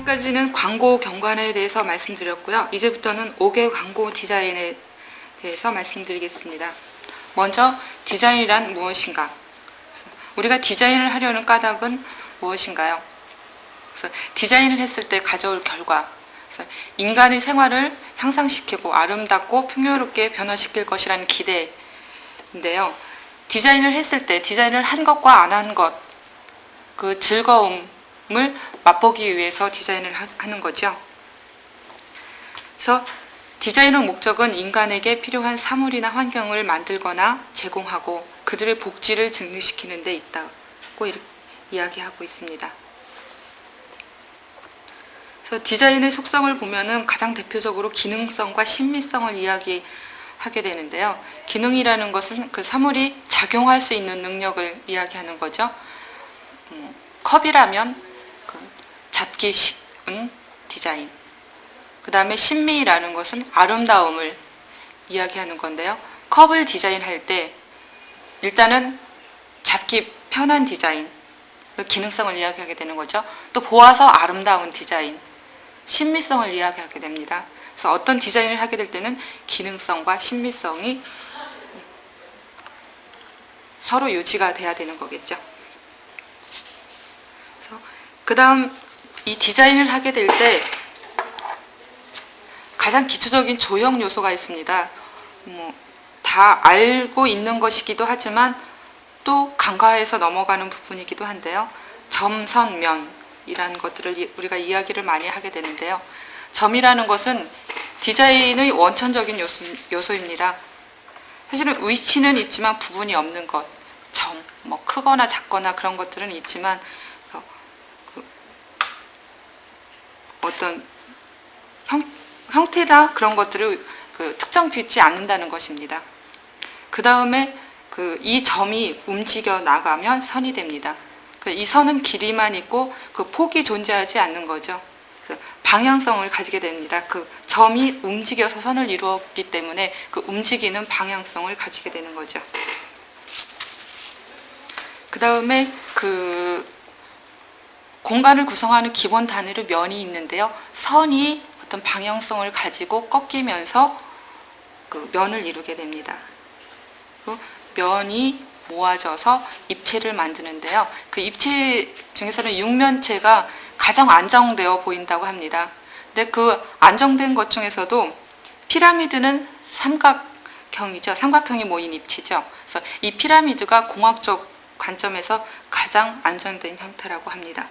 지금까지는 광고 경관에 대해서 말씀드렸고요. 이제부터는 5개 광고 디자인에 대해서 말씀드리겠습니다. 먼저 디자인이란 무엇인가? 우리가 디자인을 하려는 까닭은 무엇인가요? 그래서 디자인을 했을 때 가져올 결과, 그래서 인간의 생활을 향상시키고 아름답고 풍요롭게 변화시킬 것이라는 기대인데요. 디자인을 했을 때 디자인을 한 것과 안 한 것, 그 즐거움을 맛보기 위해서 디자인을 하는 거죠. 그래서 디자인의 목적은 인간에게 필요한 사물이나 환경을 만들거나 제공하고 그들의 복지를 증진시키는 데 있다고 이야기하고 있습니다. 그래서 디자인의 속성을 보면은 가장 대표적으로 기능성과 신미성을 이야기하게 되는데요. 기능이라는 것은 그 사물이 작용할 수 있는 능력을 이야기하는 거죠. 컵이라면 그 잡기 쉬운 디자인. 그 다음에 신미라는 것은 아름다움을 이야기하는 건데요. 컵을 디자인할 때 일단은 잡기 편한 디자인, 그 기능성을 이야기하게 되는 거죠. 또 보아서 아름다운 디자인, 신미성을 이야기하게 됩니다. 그래서 어떤 디자인을 하게 될 때는 기능성과 신미성이 서로 유지가 돼야 되는 거겠죠. 그 다음 이 디자인을 하게 될 때 가장 기초적인 조형 요소가 있습니다. 다 알고 있는 것이기도 하지만 또 간과해서 넘어가는 부분이기도 한데요. 점, 선, 면이라는 것들을 우리가 이야기를 많이 하게 되는데요. 점이라는 것은 디자인의 원천적인 요소입니다. 사실은 위치는 있지만 부분이 없는 것, 점, 크거나 작거나 그런 것들은 있지만 어떤 형태나 그런 것들을 특정 짓지 않는다는 것입니다. 그 다음에 이 점이 움직여 나가면 선이 됩니다. 이 선은 길이만 있고 그 폭이 존재하지 않는 거죠. 방향성을 가지게 됩니다. 그 점이 움직여서 선을 이루었기 때문에 그 움직이는 방향성을 가지게 되는 거죠. 그 다음에 공간을 구성하는 기본 단위로 면이 있는데요. 선이 어떤 방향성을 가지고 꺾이면서 그 면을 이루게 됩니다. 그 면이 모아져서 입체를 만드는데요. 그 입체 중에서는 육면체가 가장 안정되어 보인다고 합니다. 근데 그 안정된 것 중에서도 피라미드는 삼각형이죠. 삼각형이 모인 입체죠. 그래서 이 피라미드가 공학적 관점에서 가장 안정된 형태라고 합니다.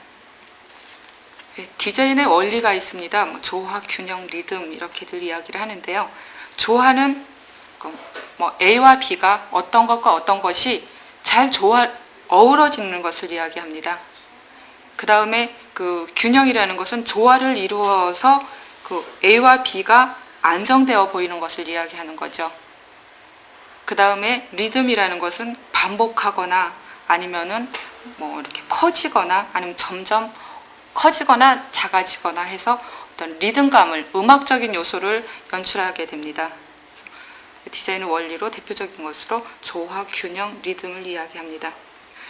디자인의 원리가 있습니다. 조화, 균형, 리듬 이렇게들 이야기를 하는데요. 조화는 A와 B가 어떤 것과 어떤 것이 잘 어우러지는 것을 이야기합니다. 그 다음에 그 균형이라는 것은 조화를 이루어서 그 A와 B가 안정되어 보이는 것을 이야기하는 거죠. 그 다음에 리듬이라는 것은 반복하거나 아니면은 이렇게 커지거나 아니면 점점 커지거나 작아지거나 해서 어떤 리듬감을, 음악적인 요소를 연출하게 됩니다. 디자인의 원리로 대표적인 것으로 조화, 균형, 리듬을 이야기합니다.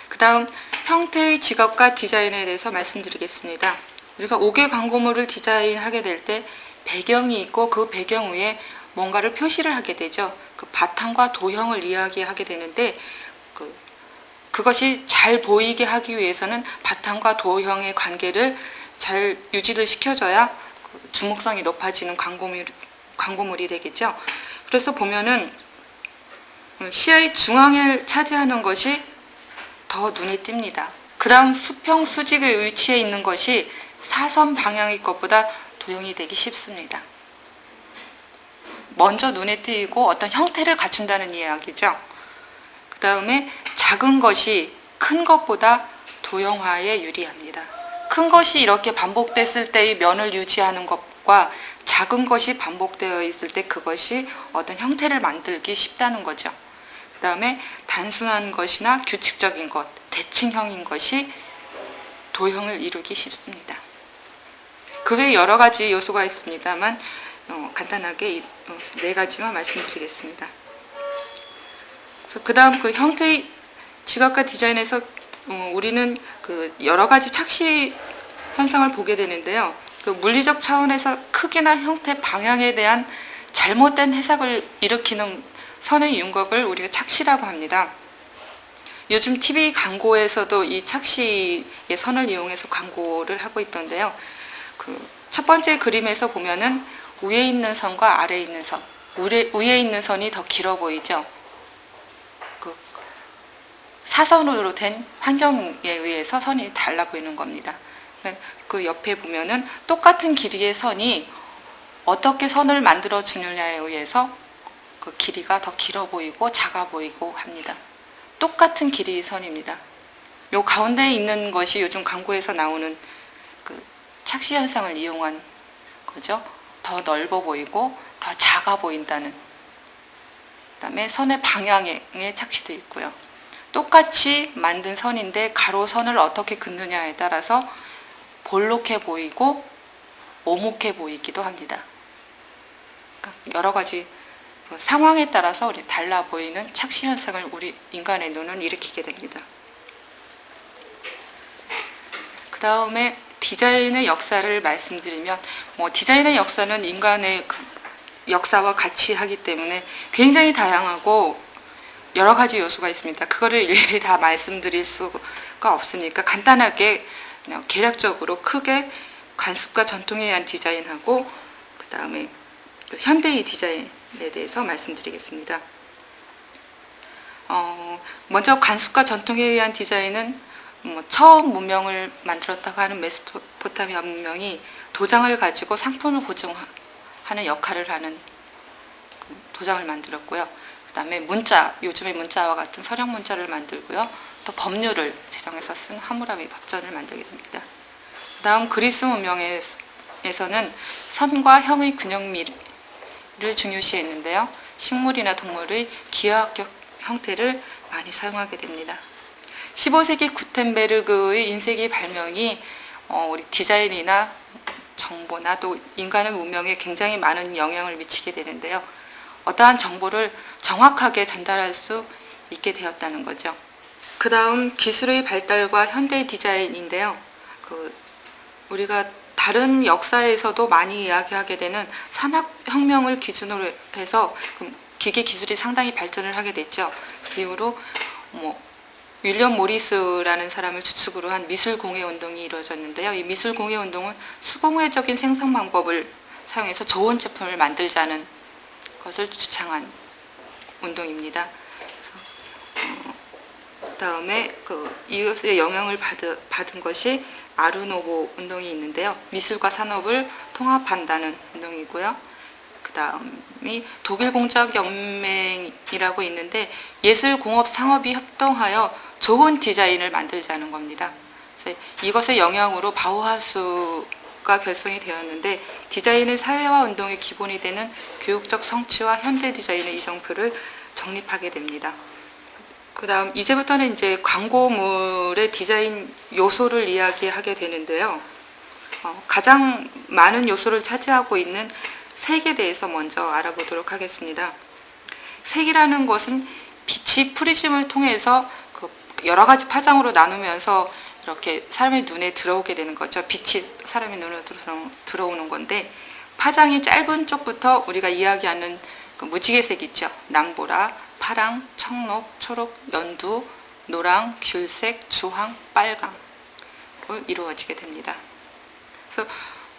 그 다음 형태의 직업과 디자인에 대해서 말씀드리겠습니다. 우리가 5개 광고물을 디자인하게 될 때 배경이 있고 그 배경 위에 뭔가를 표시를 하게 되죠. 그 바탕과 도형을 이야기하게 되는데 그것이 잘 보이게 하기 위해서는 바탕과 도형의 관계를 잘 유지를 시켜줘야 주목성이 높아지는 광고물이 되겠죠. 그래서 보면은 시야의 중앙을 차지하는 것이 더 눈에 띕니다. 그 다음 수평 수직의 위치에 있는 것이 사선 방향의 것보다 도형이 되기 쉽습니다. 먼저 눈에 띄고 어떤 형태를 갖춘다는 이야기죠. 그 다음에 작은 것이 큰 것보다 도형화에 유리합니다. 큰 것이 이렇게 반복됐을 때의 면을 유지하는 것과 작은 것이 반복되어 있을 때 그것이 어떤 형태를 만들기 쉽다는 거죠. 그 다음에 단순한 것이나 규칙적인 것, 대칭형인 것이 도형을 이루기 쉽습니다. 그 외에 여러 가지 요소가 있습니다만 간단하게 4가지만 말씀드리겠습니다. 그 다음 그 형태의 지각과 디자인에서 우리는 그 여러 가지 착시 현상을 보게 되는데요. 그 물리적 차원에서 크기나 형태, 방향에 대한 잘못된 해석을 일으키는 선의 윤곽을 우리가 착시라고 합니다. 요즘 TV 광고에서도 이 착시의 선을 이용해서 광고를 하고 있던데요. 그 첫 번째 그림에서 보면은 위에 있는 선과 아래에 있는 선, 위에 있는 선이 더 길어 보이죠. 그 사선으로 된 환경에 의해서 선이 달라 보이는 겁니다. 그 옆에 보면은 똑같은 길이의 선이 어떻게 선을 만들어 주느냐에 의해서 그 길이가 더 길어 보이고 작아 보이고 합니다. 똑같은 길이의 선입니다. 요 가운데에 있는 것이 요즘 광고에서 나오는 그 착시 현상을 이용한 거죠. 더 넓어 보이고 더 작아 보인다는. 그다음에 선의 방향에 착시도 있고요. 똑같이 만든 선인데 가로선을 어떻게 긋느냐에 따라서 볼록해 보이고 오목해 보이기도 합니다. 그러니까 여러 가지 상황에 따라서 우리 달라 보이는 착시 현상을 우리 인간의 눈은 일으키게 됩니다. 그 다음에 디자인의 역사를 말씀드리면, 디자인의 역사는 인간의 역사와 같이 하기 때문에 굉장히 다양하고 여러 가지 요소가 있습니다. 그거를 일일이 다 말씀드릴 수가 없으니까 간단하게 그냥 개략적으로 크게 관습과 전통에 의한 디자인하고 그 다음에 현대의 디자인에 대해서 말씀드리겠습니다. 먼저 관습과 전통에 의한 디자인은 처음 문명을 만들었다고 하는 메소포타미아 문명이 도장을 가지고 상품을 보증하는 역할을 하는 도장을 만들었고요. 그 다음에 문자, 요즘의 문자와 같은 서령 문자를 만들고요. 또 법률을 제정해서 쓴 하무라비 법전을 만들게 됩니다. 그 다음 그리스 문명에서는 선과 형의 균형미를 중요시했는데요. 식물이나 동물의 기하학적 형태를 많이 사용하게 됩니다. 15세기 구텐베르그의 인쇄기 발명이 우리 디자인이나 정보나 또 인간의 문명에 굉장히 많은 영향을 미치게 되는데요. 어떠한 정보를 정확하게 전달할 수 있게 되었다는 거죠. 그 다음 기술의 발달과 현대 디자인인데요. 우리가 다른 역사에서도 많이 이야기하게 되는 산업혁명을 기준으로 해서 기계 기술이 상당히 발전을 하게 됐죠. 그 이후로 윌리엄 모리스라는 사람을 주축으로 한 미술공예 운동이 이루어졌는데요. 이 미술공예 운동은 수공예적인 생산 방법을 사용해서 좋은 제품을 만들자는 것을 주창한 운동입니다. 그다음에 이것의 영향을 받은 것이 아르노보 운동이 있는데요. 미술과 산업을 통합한다는 운동이고요. 그다음이 독일 공작 연맹이라고 있는데 예술, 공업, 상업이 협동하여 좋은 디자인을 만들자는 겁니다. 그래서 이것의 영향으로 바우하우스가 결성이 되었는데 디자인은 사회화 운동의 기본이 되는 교육적 성취와 현대 디자인의 이정표를 정립하게 됩니다. 그 다음 이제부터는 이제 광고물의 디자인 요소를 이야기하게 되는데요. 가장 많은 요소를 차지하고 있는 색에 대해서 먼저 알아보도록 하겠습니다. 색이라는 것은 빛이 프리즘을 통해서 여러 가지 파장으로 나누면서 이렇게 사람의 눈에 들어오게 되는 거죠. 빛이 사람의 눈으로 들어오는 건데 파장이 짧은 쪽부터 우리가 이야기하는 무지개색 있죠. 남보라, 파랑, 청록, 초록, 연두, 노랑, 귤색, 주황, 빨강으로 이루어지게 됩니다. 그래서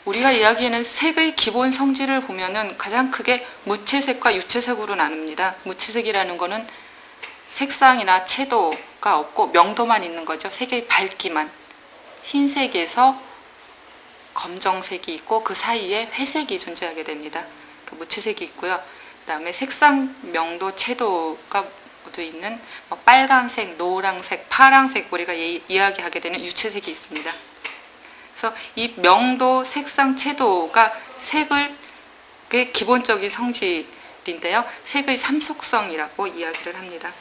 우리가 이야기하는 색의 기본 성질을 보면은 가장 크게 무채색과 유채색으로 나눕니다. 무채색이라는 거는 색상이나 채도가 없고 명도만 있는 거죠. 색의 밝기만. 흰색에서 검정색이 있고 그 사이에 회색이 존재하게 됩니다. 그 무채색이 있고요. 그 다음에 색상, 명도, 채도가 모두 있는 빨간색, 노란색, 파란색 우리가 이야기하게 되는 유채색이 있습니다. 그래서 이 명도, 색상, 채도가 색의 기본적인 성질인데요. 색의 삼속성이라고 이야기를 합니다.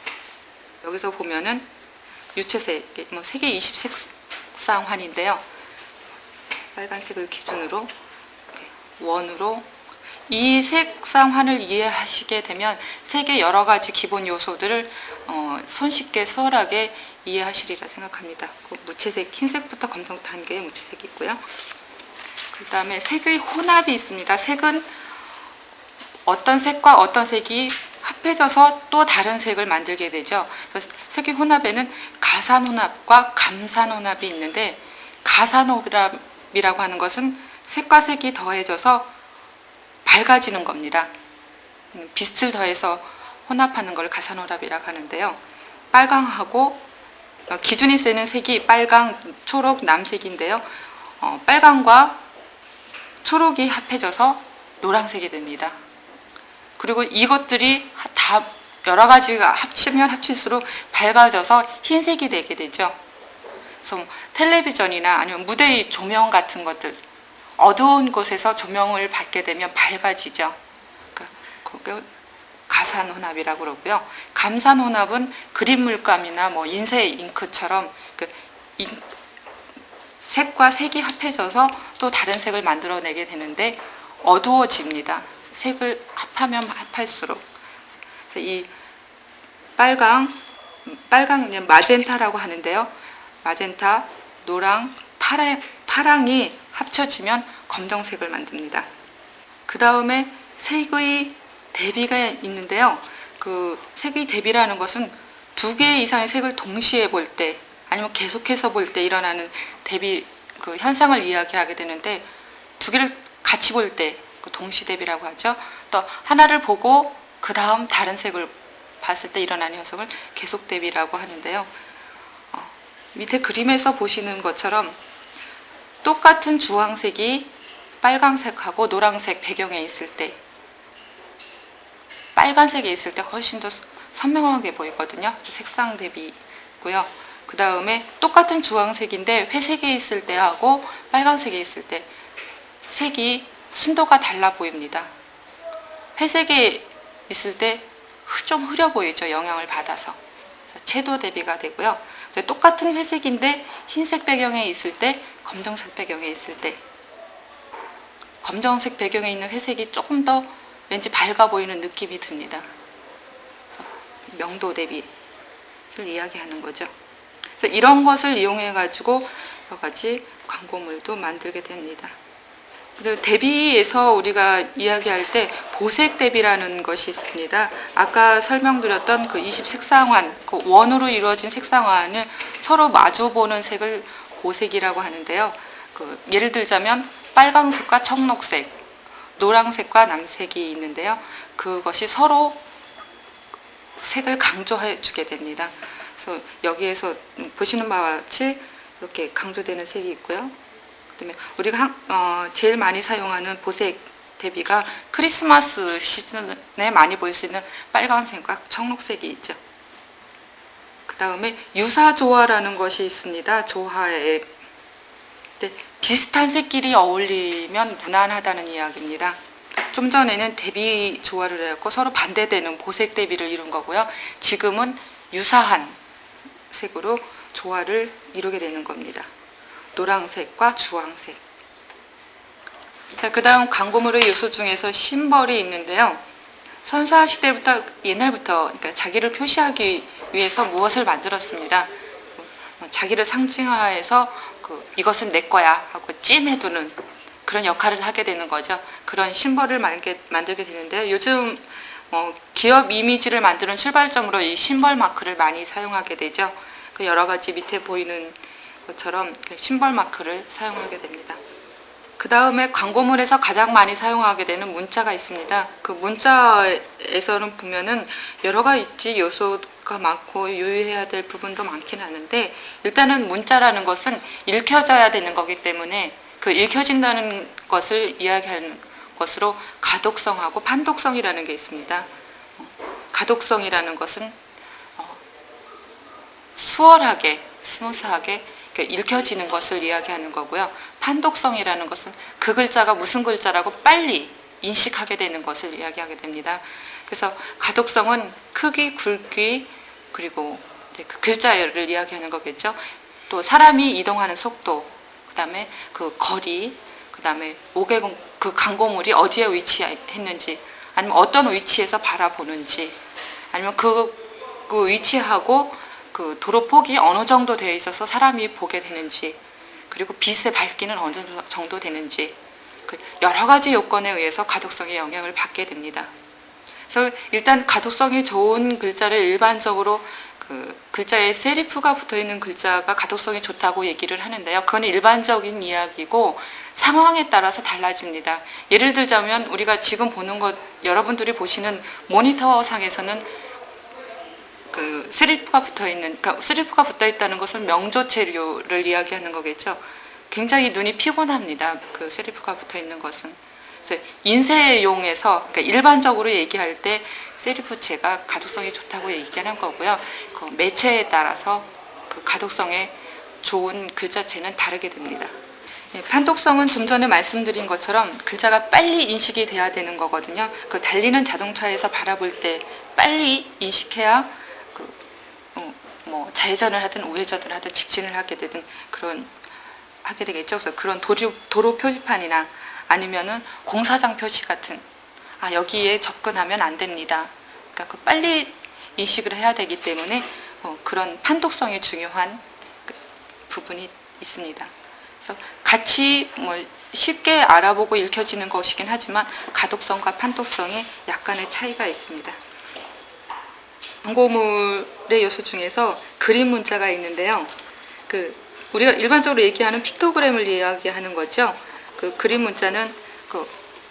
여기서 보면은 유채색, 색의 20색상환인데요. 빨간색을 기준으로 원으로 이 색상환을 이해하시게 되면 색의 여러 가지 기본 요소들을 손쉽게 수월하게 이해하시리라 생각합니다. 무채색, 흰색부터 검정 단계의 무채색이 있고요. 그다음에 색의 혼합이 있습니다. 색은 어떤 색과 어떤 색이 합해져서 또 다른 색을 만들게 되죠. 그래서 색의 혼합에는 가산혼합과 감산혼합이 있는데, 가산혼합이라고 하는 것은 색과 색이 더해져서 밝아지는 겁니다. 빛을 더해서 혼합하는 걸 가산혼합이라고 하는데요. 빨강하고 기준이 되는 색이 빨강, 초록, 남색인데요. 빨강과 초록이 합해져서 노란색이 됩니다. 그리고 이것들이 다 여러 가지가 합치면 합칠수록 밝아져서 흰색이 되게 되죠. 그래서 텔레비전이나 아니면 무대의 조명 같은 것들, 어두운 곳에서 조명을 받게 되면 밝아지죠. 그러니까 가산혼합이라고 그러고요. 감산혼합은 그림 물감이나 뭐 인쇄 잉크처럼 색과 색이 합해져서 또 다른 색을 만들어내게 되는데 어두워집니다. 색을 합하면 합할수록. 그래서 이 빨강 마젠타라고 하는데요. 마젠타, 노랑, 파랑이 합쳐지면 검정색을 만듭니다. 그 다음에 색의 대비가 있는데요. 그 색의 대비라는 것은 두 개 이상의 색을 동시에 볼 때, 아니면 계속해서 볼 때 일어나는 대비 그 현상을 이야기하게 되는데, 두 개를 같이 볼 때 그 동시 대비라고 하죠. 또 하나를 보고 그 다음 다른 색을 봤을 때 일어나는 현상을 계속 대비라고 하는데요. 밑에 그림에서 보시는 것처럼 똑같은 주황색이 빨강색하고 노란색 배경에 있을 때, 빨간색에 있을 때 훨씬 더 선명하게 보이거든요. 색상 대비고요. 그 다음에 똑같은 주황색인데 회색에 있을 때하고 빨간색에 있을 때 색이 순도가 달라 보입니다. 회색에 있을 때 좀 흐려 보이죠. 영향을 받아서. 채도 대비가 되고요. 똑같은 회색인데 흰색 배경에 있을 때, 검정색 배경에 있을 때, 검정색 배경에 있는 회색이 조금 더 왠지 밝아 보이는 느낌이 듭니다. 그래서 명도 대비를 이야기하는 거죠. 그래서 이런 것을 이용해 가지고 여러 가지 광고물도 만들게 됩니다. 대비에서 우리가 이야기할 때 보색 대비라는 것이 있습니다. 아까 설명드렸던 그 20색상환, 그 원으로 이루어진 색상환을 서로 마주보는 색을 보색이라고 하는데요. 예를 들자면 빨강색과 청록색, 노란색과 남색이 있는데요. 그것이 서로 색을 강조해 주게 됩니다. 그래서 여기에서 보시는 바와 같이 이렇게 강조되는 색이 있고요. 그다음에 우리가 제일 많이 사용하는 보색 대비가 크리스마스 시즌에 많이 볼 수 있는 빨간색과 청록색이 있죠. 그 다음에 유사 조화라는 것이 있습니다. 조화에 비슷한 색끼리 어울리면 무난하다는 이야기입니다. 좀 전에는 대비 조화를 해갖고 서로 반대되는 보색 대비를 이룬 거고요. 지금은 유사한 색으로 조화를 이루게 되는 겁니다. 노란색과 주황색. 자, 그 다음 광고물의 요소 중에서 심벌이 있는데요. 선사 시대부터, 옛날부터 그러니까 자기를 표시하기 위해서 무엇을 만들었습니다. 자기를 상징화해서 이것은 내 거야 하고 찜해두는 그런 역할을 하게 되는 거죠. 그런 심벌을 만들게 되는데요. 요즘 기업 이미지를 만드는 출발점으로 이 심벌 마크를 많이 사용하게 되죠. 그 여러 가지 밑에 보이는 것처럼 심벌 마크를 사용하게 됩니다. 그 다음에 광고물에서 가장 많이 사용하게 되는 문자가 있습니다. 그 문자에서는 보면은 여러 가지 요소가 많고 유의해야 될 부분도 많긴 하는데, 일단은 문자라는 것은 읽혀져야 되는 거기 때문에 그 읽혀진다는 것을 이야기하는 것으로 가독성하고 판독성이라는 게 있습니다. 가독성이라는 것은 수월하게, 스무스하게 읽혀지는 것을 이야기하는 거고요. 판독성이라는 것은 그 글자가 무슨 글자라고 빨리 인식하게 되는 것을 이야기하게 됩니다. 그래서 가독성은 크기, 굵기, 그리고 그 글자를 이야기하는 거겠죠. 또 사람이 이동하는 속도, 그 다음에 그 거리, 그 다음에 그 광고물이 어디에 위치했는지, 아니면 어떤 위치에서 바라보는지, 아니면 그 위치하고 그 도로폭이 어느 정도 되어 있어서 사람이 보게 되는지, 그리고 빛의 밝기는 어느 정도 되는지, 여러 가지 요건에 의해서 가독성에 영향을 받게 됩니다. 그래서 일단 가독성이 좋은 글자를 일반적으로 그 글자에 세리프가 붙어 있는 글자가 가독성이 좋다고 얘기를 하는데요. 그건 일반적인 이야기고 상황에 따라서 달라집니다. 예를 들자면 우리가 지금 보는 것, 여러분들이 보시는 모니터 상에서는 그 세리프가 붙어 있는, 그러니까 세리프가 붙어 있다는 것은 명조 체류를 이야기하는 거겠죠. 굉장히 눈이 피곤합니다. 그 세리프가 붙어 있는 것은. 그래서 인쇄용에서, 그러니까 일반적으로 얘기할 때 세리프체가 가독성이 좋다고 얘기하는 거고요. 그 매체에 따라서 그 가독성에 좋은 글자체는 다르게 됩니다. 판독성은 좀 전에 말씀드린 것처럼 글자가 빨리 인식이 돼야 되는 거거든요. 그 달리는 자동차에서 바라볼 때 빨리 인식해야 뭐 좌회전을 하든 우회전을 하든 직진을 하게 되든 그런 하게 되겠죠. 그래서 그런 도로 표지판이나 아니면은 공사장 표시 같은 여기에 접근하면 안 됩니다. 그러니까 빨리 인식을 해야 되기 때문에 그런 판독성이 중요한 부분이 있습니다. 그래서 같이 뭐 쉽게 알아보고 읽혀지는 것이긴 하지만 가독성과 판독성에 약간의 차이가 있습니다. 광고물의 요소 중에서 그림 문자가 있는데요. 우리가 일반적으로 얘기하는 픽토그램을 이야기하는 거죠. 그 그림 문자는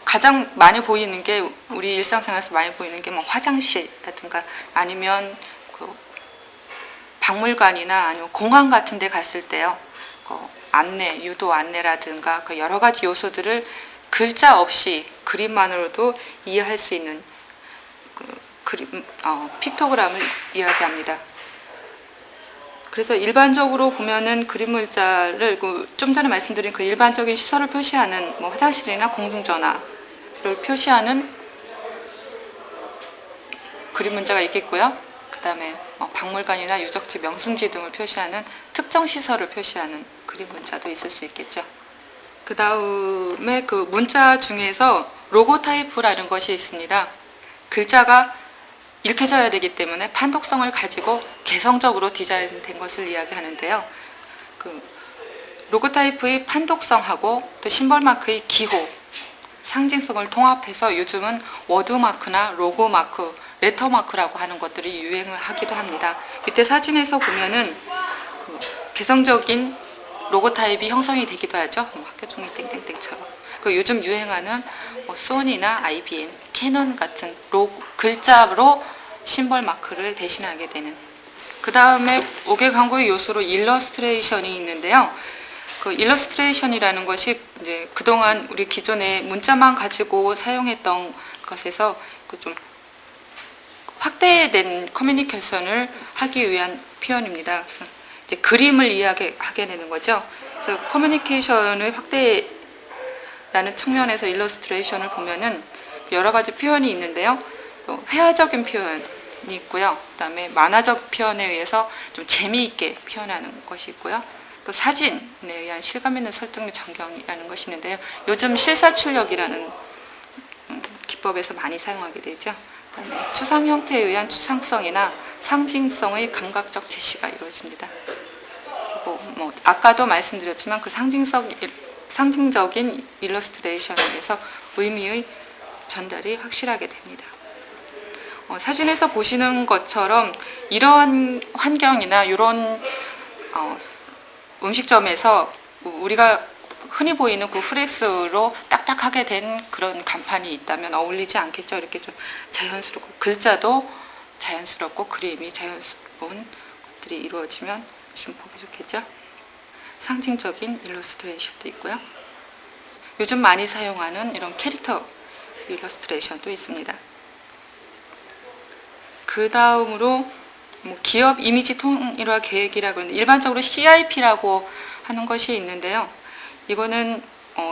가장 많이 보이는 게 우리 일상생활에서 많이 보이는 게 뭐 화장실이라든가 아니면 박물관이나 아니면 공항 같은 데 갔을 때요. 안내, 유도 안내라든가 여러 가지 요소들을 글자 없이 그림만으로도 이해할 수 있는 픽토그램을 이야기합니다. 그래서 일반적으로 보면은 그림 문자를 좀 전에 말씀드린 그 일반적인 시설을 표시하는 뭐 화장실이나 공중전화를 표시하는 그림 문자가 있겠고요. 그 다음에 박물관이나 유적지, 명승지 등을 표시하는 특정 시설을 표시하는 그림 문자도 있을 수 있겠죠. 그 다음에 그 문자 중에서 로고 타입이라는 것이 있습니다. 글자가 읽혀져야 되기 때문에 판독성을 가지고 개성적으로 디자인된 것을 이야기하는데요. 로고 타입의 판독성하고 또 심벌 마크의 기호, 상징성을 통합해서 요즘은 워드 마크나 로고 마크, 레터 마크라고 하는 것들이 유행을 하기도 합니다. 밑에 사진에서 보면은 개성적인 로고 타입이 형성이 되기도 하죠. 학교 종이 땡땡땡처럼. 요즘 유행하는 소니나 IBM, 캐논 같은 글자로 심벌 마크를 대신하게 되는. 그 다음에 5개 광고의 요소로 일러스트레이션이 있는데요. 그 일러스트레이션이라는 것이 이제 그동안 우리 기존에 문자만 가지고 사용했던 것에서 좀 확대된 커뮤니케이션을 하기 위한 표현입니다. 그래서 이제 그림을 이야기하게 되는 거죠. 그래서 커뮤니케이션의 확대라는 측면에서 일러스트레이션을 보면은 여러 가지 표현이 있는데요. 또 회화적인 표현이 있고요. 그다음에 만화적 표현에 의해서 좀 재미있게 표현하는 것이 있고요. 또 사진에 의한 실감 있는 설득 및 전경이라는 것이 있는데요. 요즘 실사출력이라는 기법에서 많이 사용하게 되죠. 그다음에 추상 형태에 의한 추상성이나 상징성의 감각적 제시가 이루어집니다. 그리고 뭐 아까도 말씀드렸지만 그 상징적인 일러스트레이션에 의해서 의미의 전달이 확실하게 됩니다. 사진에서 보시는 것처럼 이런 환경이나 이런 음식점에서 우리가 흔히 보이는 그 프레스로 딱딱하게 된 그런 간판이 있다면 어울리지 않겠죠. 이렇게 좀 자연스럽고 글자도 자연스럽고 그림이 자연스러운 것들이 이루어지면 좀 보기 좋겠죠. 상징적인 일러스트레이션도 있고요. 요즘 많이 사용하는 이런 캐릭터 일러스트레이션도 있습니다. 그 다음으로 기업 이미지 통일화 계획이라고 하는데 일반적으로 CIP라고 하는 것이 있는데요. 이거는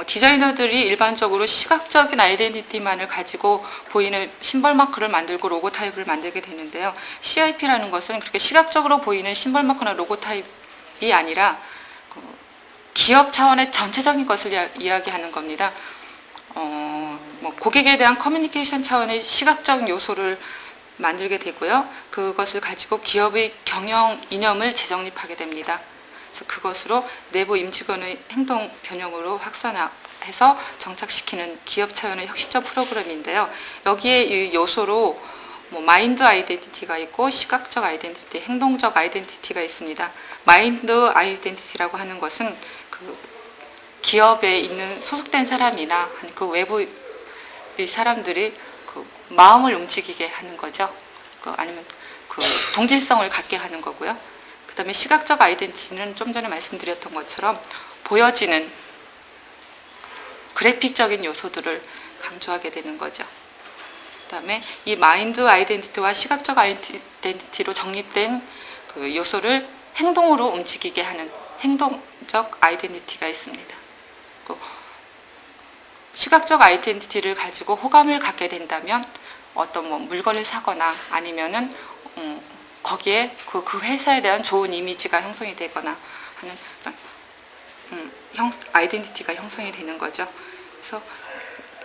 디자이너들이 일반적으로 시각적인 아이덴티티만을 가지고 보이는 심벌 마크를 만들고 로고 타입을 만들게 되는데요. CIP라는 것은 그렇게 시각적으로 보이는 심벌 마크나 로고 타입이 아니라 기업 차원의 전체적인 것을 이야기하는 겁니다. 고객에 대한 커뮤니케이션 차원의 시각적인 요소를 만들게 되고요. 그것을 가지고 기업의 경영 이념을 재정립하게 됩니다. 그래서 그것으로 내부 임직원의 행동 변형으로 확산하고 해서 정착시키는 기업 차원의 혁신적 프로그램인데요. 여기에 이 요소로 뭐 마인드 아이덴티티가 있고 시각적 아이덴티티, 행동적 아이덴티티가 있습니다. 마인드 아이덴티티라고 하는 것은 그 기업에 있는 소속된 사람이나 그 외부의 사람들이 그 마음을 움직이게 하는 거죠. 아니면 그 동질성을 갖게 하는 거고요. 그 다음에 시각적 아이덴티티는 좀 전에 말씀드렸던 것처럼 보여지는 그래픽적인 요소들을 강조하게 되는 거죠. 그 다음에 이 마인드 아이덴티티와 시각적 아이덴티티로 정립된 그 요소를 행동으로 움직이게 하는 행동적 아이덴티티가 있습니다. 시각적 아이덴티티를 가지고 호감을 갖게 된다면 어떤 뭐 물건을 사거나 아니면은 거기에 그 회사에 대한 좋은 이미지가 형성이 되거나 하는 아이덴티티가 형성이 되는 거죠. 그래서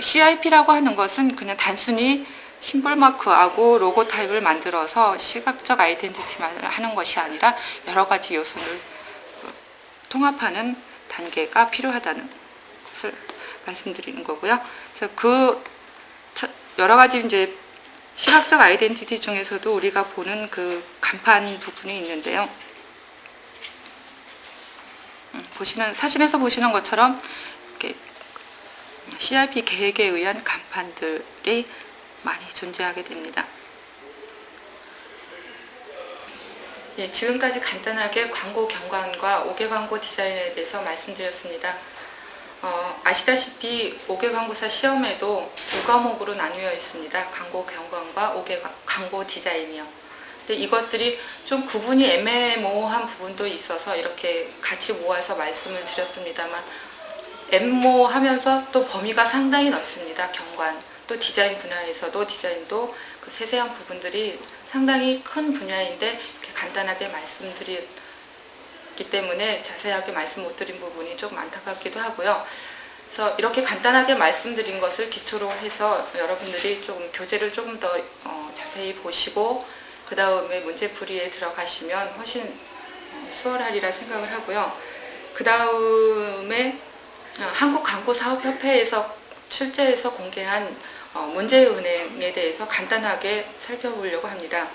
CIP라고 하는 것은 그냥 단순히 심볼 마크하고 로고 타입을 만들어서 시각적 아이덴티티만 하는 것이 아니라 여러 가지 요소를 통합하는 단계가 필요하다는 것을 말씀드리는 거고요. 그래서 그 여러 가지 이제 시각적 아이덴티티 중에서도 우리가 보는 그 간판 부분이 있는데요. 사진에서 보시는 것처럼 이렇게 CIP 계획에 의한 간판들이 많이 존재하게 됩니다. 예, 지금까지 간단하게 광고 경관과 5개 광고 디자인에 대해서 말씀드렸습니다. 아시다시피 5개 광고사 시험에도 두 과목으로 나뉘어 있습니다. 광고 경관과 5개 광고 디자인이요. 근데 이것들이 좀 구분이 애매모호한 부분도 있어서 이렇게 같이 모아서 말씀을 드렸습니다만, 애모하면서 또 범위가 상당히 넓습니다. 경관, 또 디자인 분야에서도 디자인도 그 세세한 부분들이 상당히 큰 분야인데 이렇게 간단하게 말씀드리기 때문에 자세하게 말씀 못 드린 부분이 좀 안타깝기도 하고요. 그래서 이렇게 간단하게 말씀드린 것을 기초로 해서 여러분들이 좀 교재를 조금 더 자세히 보시고 그 다음에 문제풀이에 들어가시면 훨씬 수월하리라 생각을 하고요. 그 다음에 한국광고사업협회에서 출제해서 공개한 문제은행에 대해서 간단하게 살펴보려고 합니다.